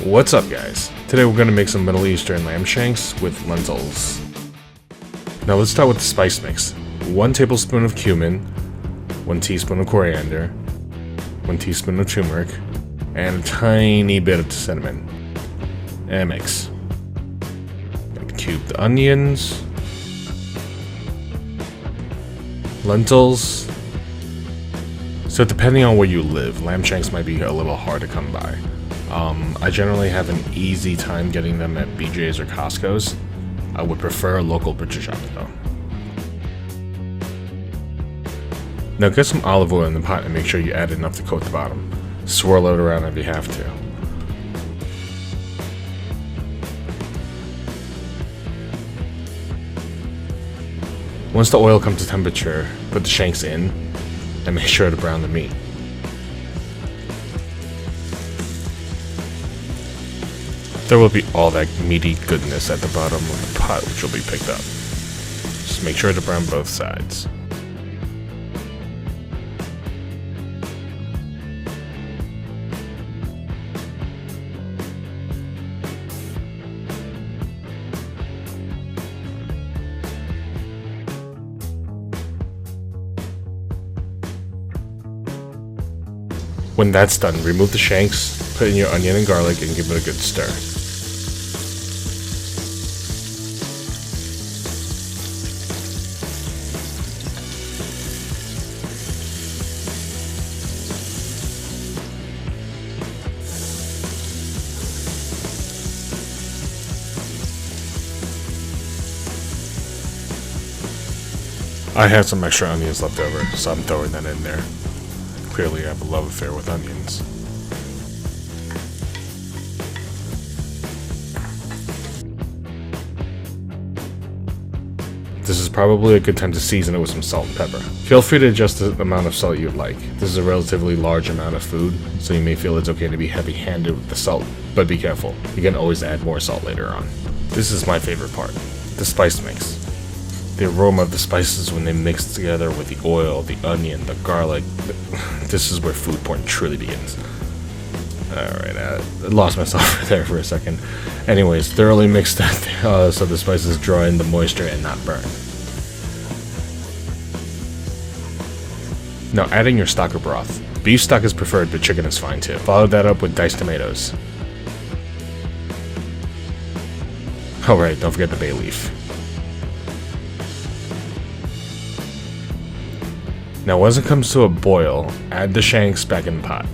What's up, guys? Today we're going to make some Middle Eastern lamb shanks with lentils. Now let's start with the spice mix. 1 tablespoon of cumin, 1 teaspoon of coriander, 1 teaspoon of turmeric, and a tiny bit of cinnamon. And mix. And cube the onions, lentils. So depending on where you live, lamb shanks might be a little hard to come by. I generally have an easy time getting them at BJ's or Costco's. I would prefer a local butcher shop though. Now get some olive oil in the pot and make sure you add enough to coat the bottom. Swirl it around if you have to. Once the oil comes to temperature, put the shanks in and make sure to brown the meat. There will be all that meaty goodness at the bottom of the pot which will be picked up. Just make sure to brown both sides. When that's done, remove the shanks, put in your onion and garlic, and give it a good stir. I had some extra onions left over, so I'm throwing that in there. Clearly I have a love affair with onions. This is probably a good time to season it with some salt and pepper. Feel free to adjust the amount of salt you'd like. This is a relatively large amount of food, so you may feel it's okay to be heavy-handed with the salt, but be careful. You can always add more salt later on. This is my favorite part, the spice mix. The aroma of the spices when they mix together with the oil, the onion, the garlic. This is where food porn truly begins. Alright, I lost myself there for a second. Anyways, thoroughly mix that so the spices draw in the moisture and not burn. Now adding your stock or broth. Beef stock is preferred, but chicken is fine too. Follow that up with diced tomatoes. Alright, don't forget the bay leaf. Now once it comes to a boil, add the shanks back in the pot.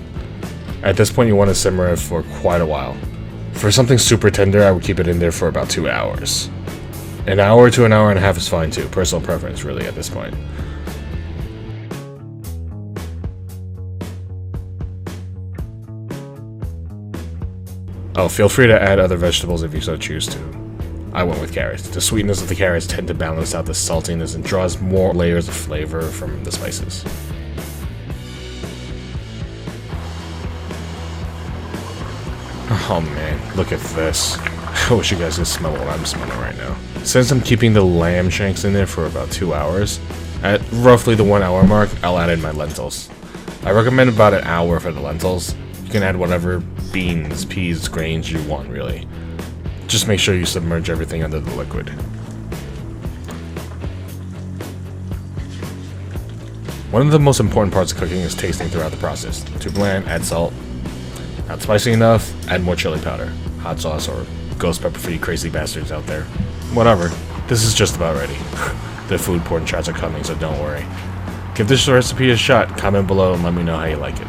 At this point you want to simmer it for quite a while. For something super tender, I would keep it in there for about 2 hours. An hour to an hour and a half is fine too, personal preference really at this point. Oh, feel free to add other vegetables if you so choose to. I went with carrots. The sweetness of the carrots tend to balance out the saltiness and draws more layers of flavor from the spices. Oh man, look at this. I wish you guys could smell what I'm smelling right now. Since I'm keeping the lamb shanks in there for about 2 hours, at roughly the 1 hour mark, I'll add in my lentils. I recommend about an hour for the lentils. You can add whatever beans, peas, grains you want really. Just make sure you submerge everything under the liquid. One of the most important parts of cooking is tasting throughout the process. Too bland, add salt. Not spicy enough, add more chili powder, hot sauce, or ghost pepper for you crazy bastards out there. Whatever. This is just about ready. The food porn shots are coming, so don't worry. Give this recipe a shot, comment below, and let me know how you like it.